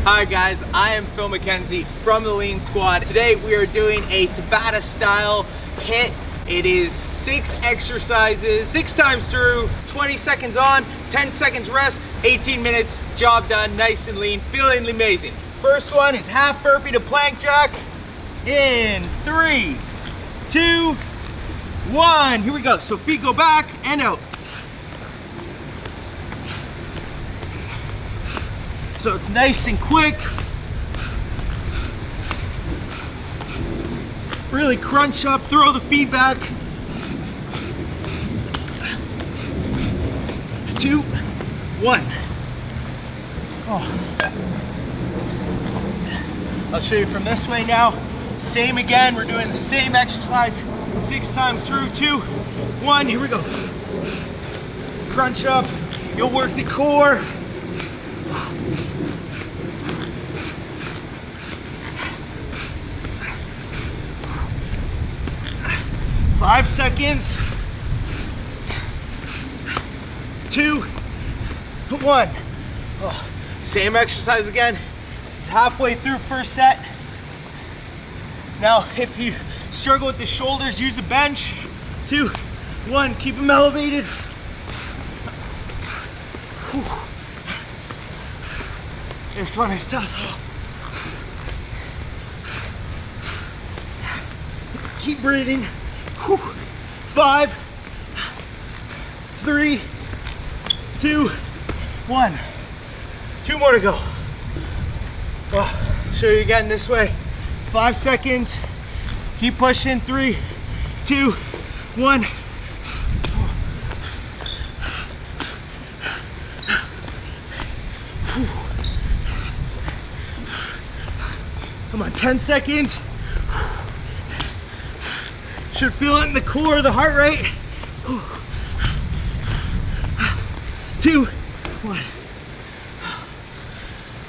Hi guys, I am Phil Mackenzie from the Lean Squad. Today we are doing a Tabata style HIIT. It is 6 exercises, 6 times through, 20 seconds on, 10 seconds rest, 18 minutes, job done, nice and lean, feeling amazing. First one is half burpee to plank jack in 3, 2, 1. Here we go. So feet go back and out. So it's nice and quick. Really crunch up, throw the feet back. 2, 1. Oh. I'll show you from this way now. Same again, we're doing the same exercise 6 times through. 2, 1, here we go. Crunch up, you'll work the core. Five seconds. 2, 1. Oh, same exercise again. This is halfway through first set. Now, if you struggle with the shoulders, use a bench. 2, 1. Keep them elevated. Whew. This one is tough. Keep breathing. 5, 3, 2, 1. 2 more to go. I'll show you again this way. 5 seconds. Keep pushing. 3, 2, 1. Come on, 10 seconds. Should feel it in the core of the heart rate. 2, 1.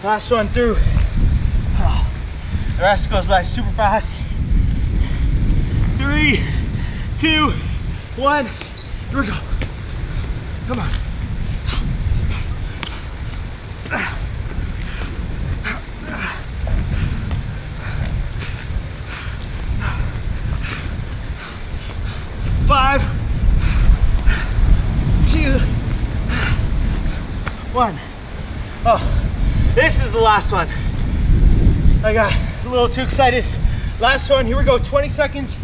Last one through. The rest goes by super fast. 3, 2, 1. Here we go. Come on. Five, 2, 1. Oh, this is the last one. I got a little too excited. Last one, here we go, 20 seconds.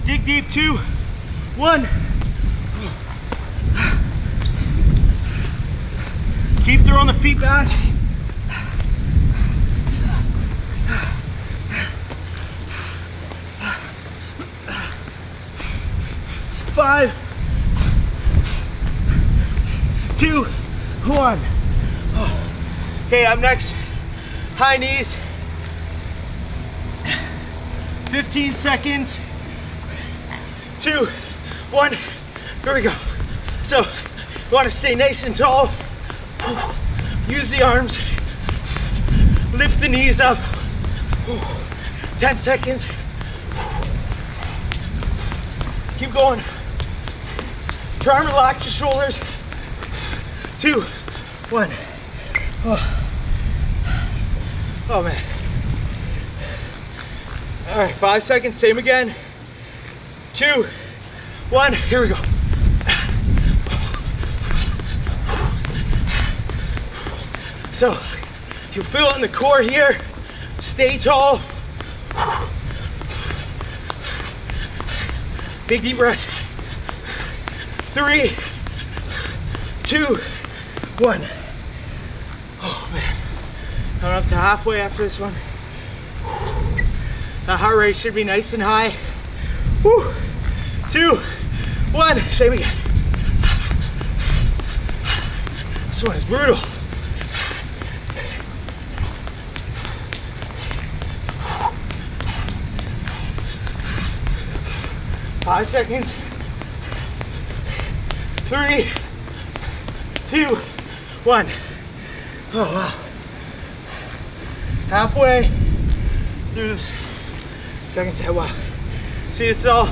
Dig deep, 2, 1. Keep throwing the feet back. 5, 2, 1. Oh. Okay, up next, high knees. 15 seconds. 2, 1. Here we go. So, you want to stay nice and tall. Use the arms. Lift the knees up. 10 seconds. Keep going. Try and relax your shoulders. 2, 1. Oh man. All right, 5 seconds, same again. 2, 1, here we go. So, you feel it in the core here. Stay tall. Big deep breath. 3, 2, 1. Oh man. Coming up to halfway after this one. The heart rate should be nice and high. 2, 1. Same again. This one is brutal. Five seconds. 3, 2, 1. Oh wow. Halfway through this second set. Wow. See, this is all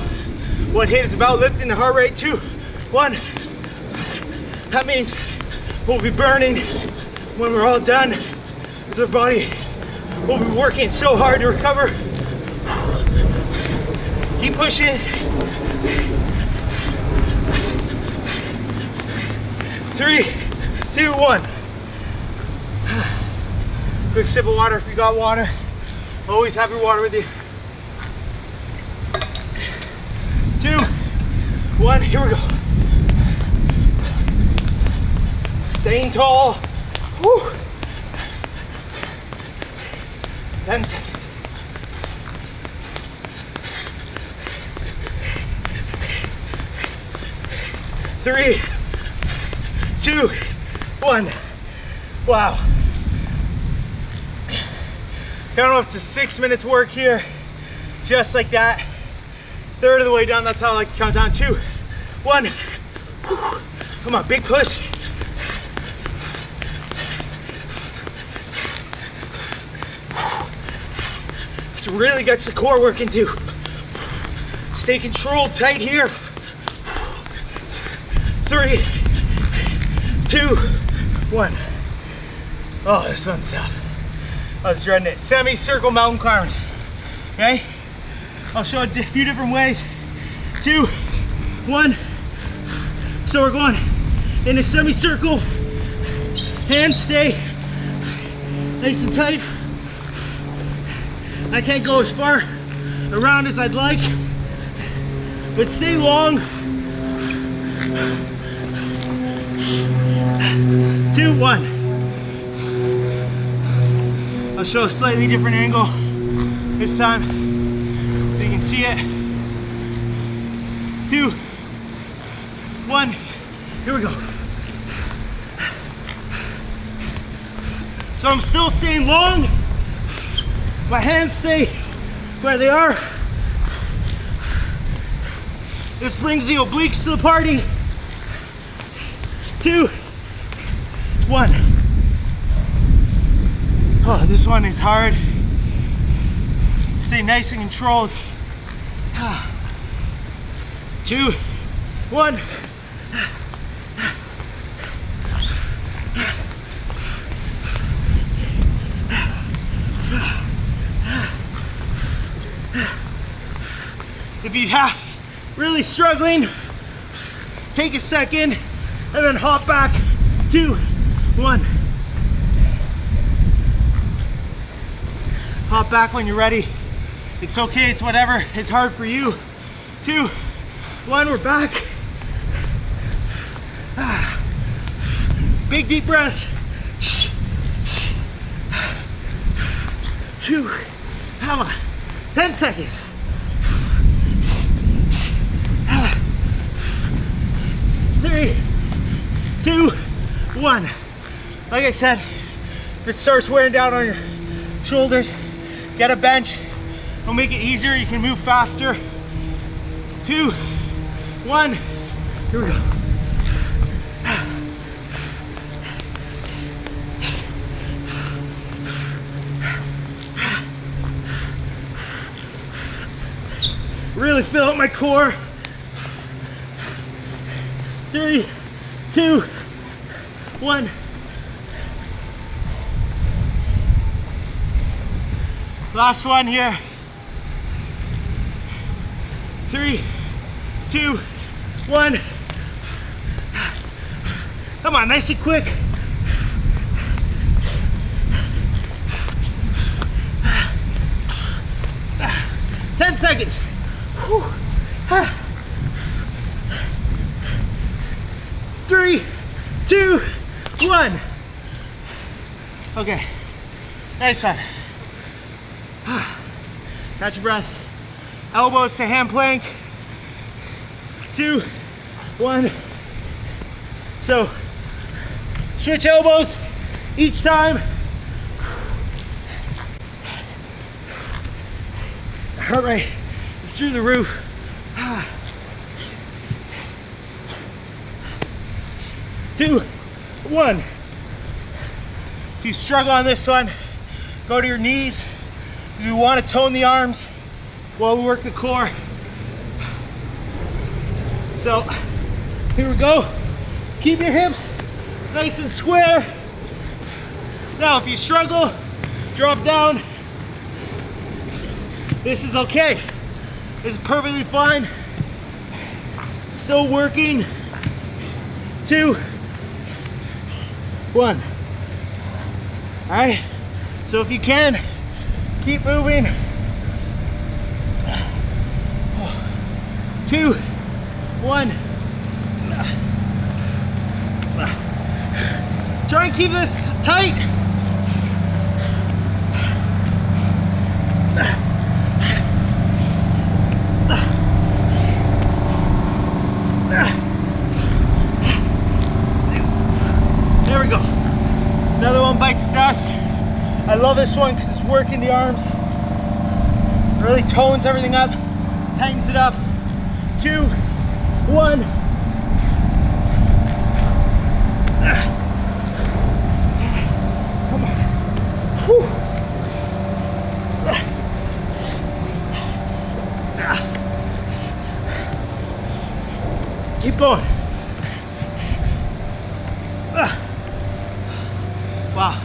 what HIIT is about, lifting the heart rate. 2, 1. That means we'll be burning when we're all done So our body will be working so hard to recover. Keep pushing. 3, 2, 1. Quick sip of water if you got water. Always have your water with you. 2, 1, here we go. Staying tall. Woo. 10 seconds. 3, 2, 1. Wow. Count up to 6 minutes work here. Just like that. Third of the way down, that's how I like to count down. 2, 1. Come on, big push. This really gets the core working too. Stay controlled tight here. 3, 2, 1. Oh, this one's tough. I was dreading it. Semicircle mountain climbers. Okay? I'll show a few different ways. 2, 1. So we're going in a semicircle. Hands stay nice and tight. I can't go as far around as I'd like, but stay long. 2, 1. I'll show a slightly different angle this time so you can see it. 2, 1. Here we go. So I'm still staying long. My hands stay where they are. This brings the obliques to the party. 2, 1. Oh, this one is hard. Stay nice and controlled. 2, 1. If you have really struggling, take a second and then hop back. 2, 1. Hop back when you're ready. It's okay, it's whatever is hard for you. 2, 1, we're back. Big deep breaths. Phew. Come on. 10 seconds. 3, 2, 1. Like I said, if it starts wearing down on your shoulders, get a bench. It'll make it easier. You can move faster. 2, 1. Here we go. Really fill out my core. 3, 2, 1. Last one here. 3, 2, 1. Come on, nice and quick. Ten seconds. Whew. 3, 2, 1. Okay, nice one. Catch your breath. Elbows to hand plank. 2, 1. So, switch elbows each time. Heart rate is through the roof. 2, 1. If you struggle on this one, go to your knees. If you want to tone the arms while we work the core. So, here we go. Keep your hips nice and square. Now, if you struggle, drop down. This is okay. This is perfectly fine. Still working. 2, 1. All right, so if you can, keep moving. 2, 1. Try and keep this tight. There we go. Another one bites dust. I love this one because it's working the arms. Really tones everything up, tightens it up. 2, 1. Come on. Whew. Keep going. Wow.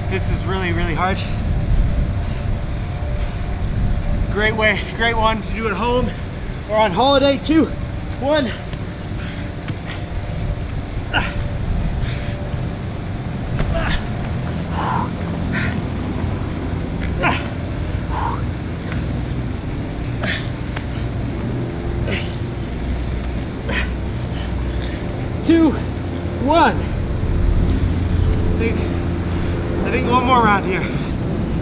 This is really, really hard. Great one to do at home or on holiday. 2, 1. 2, 1. I think one more round here.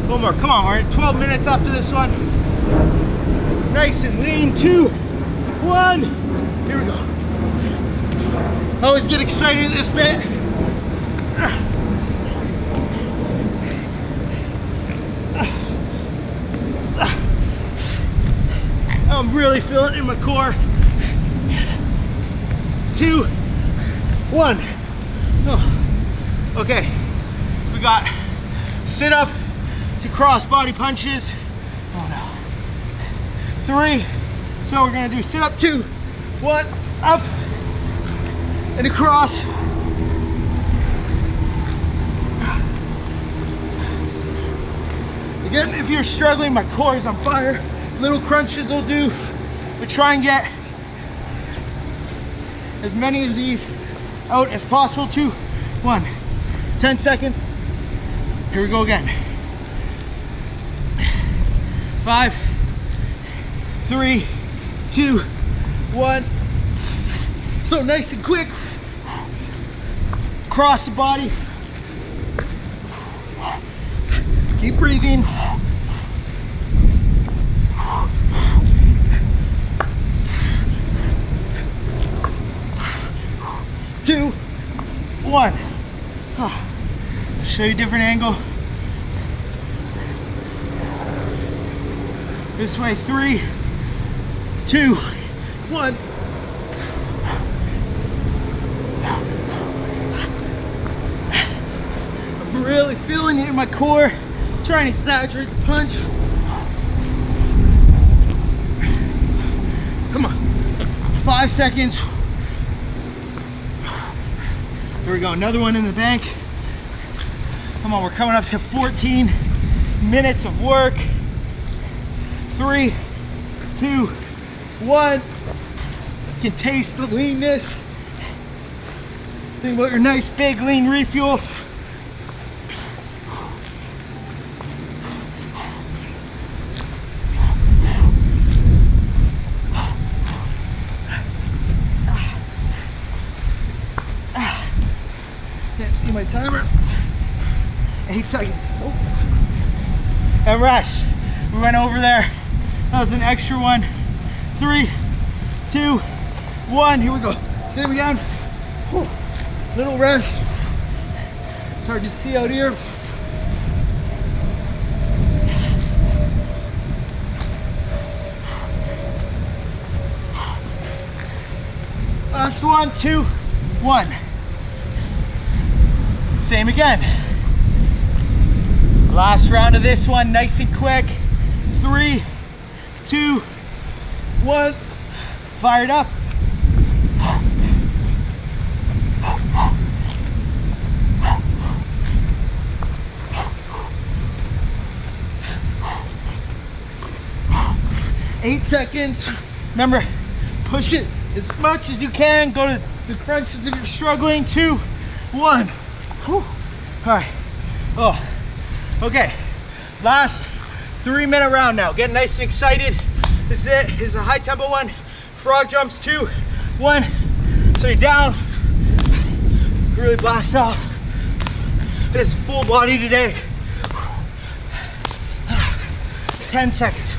One more. Come on, we're at 12 minutes after this one. Nice and lean. 2, 1. Here we go. I always get excited at this bit. I'm really feeling it in my core. 2, 1. Oh. Okay, we got sit up to cross body punches. Oh no. 3. So we're gonna do sit up 2, 1, up and across. Again, if you're struggling, my core is on fire. Little crunches will do, but try and get as many of these out as possible. 2, 1. 10 seconds. Here we go again. 5, 3, 2, 1. So nice and quick. Cross the body. Keep breathing. Two, 1. Show you a different angle. This way. 3, 2, 1. I'm really feeling it in my core. Trying to exaggerate the punch. Come on. 5 seconds. Here we go, another one in the bank. Come on, we're coming up to 14 minutes of work. 3, 2, 1. You can taste the leanness. Think about your nice big lean refuel. See my timer. 8 seconds. Oh. And rest. We went over there. That was an extra one. 3, 2, 1. Here we go. Sit me down. Whew. Little rest. It's hard to see out here. Last one, 2, 1. Same again. Last round of this one, nice and quick. 3, 2, 1. Fired up. 8 seconds. Remember, push it as much as you can. Go to the crunches if you're struggling. 2, 1. Whew. All right. Oh, okay. Last 3-minute round now. Get nice and excited. This is it. This is a high tempo one. Frog jumps. 2, 1. So you're down. Really blast off. This full body today. 10 seconds.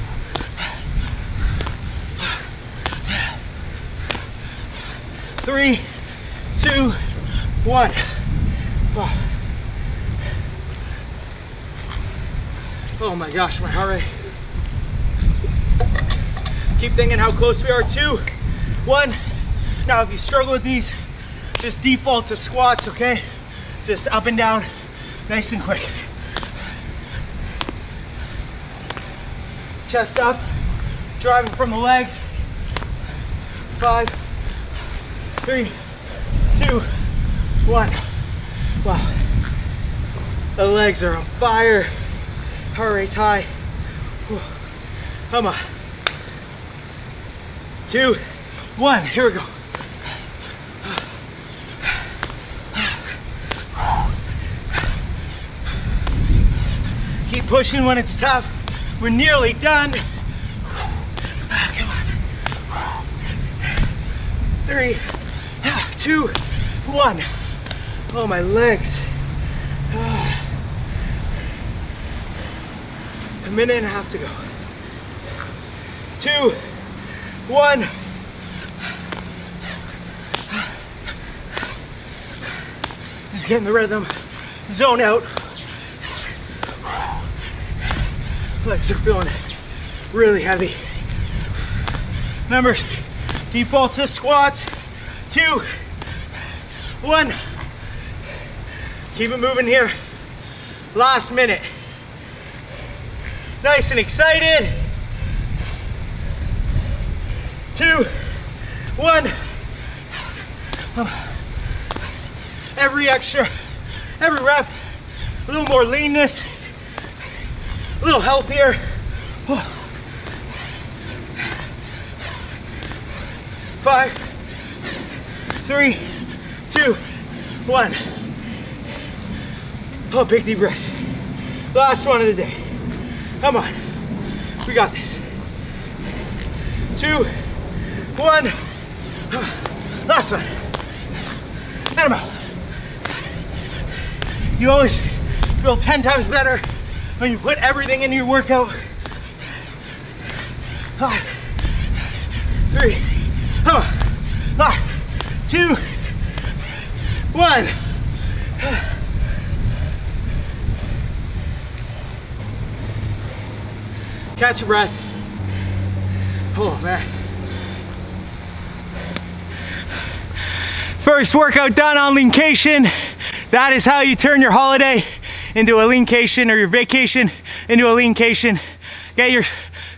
3, 2, 1. Oh my gosh, my heart rate. Keep thinking how close we are. 2, 1. Now if you struggle with these, just default to squats, okay? Just up and down, nice and quick. Chest up, driving from the legs. 5, 3, 2, 1. Wow. The legs are on fire. Heart rate's high. Whew. Come on. 2, 1. Here we go. Keep pushing when it's tough. We're nearly done. Come on. 3, 2, 1. Oh, my legs. A minute and a half to go. 2, 1. Just getting the rhythm. Zone out. Legs are feeling really heavy. Remember, default to squats. 2, 1. Keep it moving here. Last minute. Nice and excited. 2, 1. Every rep, a little more leanness, a little healthier. 5, 3, 2, 1. Oh, big deep breaths. Last one of the day. Come on, we got this. 2, 1. Last one. And I'm out. You always feel 10 times better when you put everything into your workout. 5, 3, 2, 1. Catch your breath. Oh man. First workout done on leancation. That is how you turn your holiday into a leancation, or your vacation into a leancation. Get your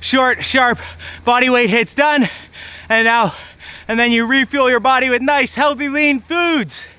short, sharp body weight hits done, and then you refuel your body with nice, healthy, lean foods.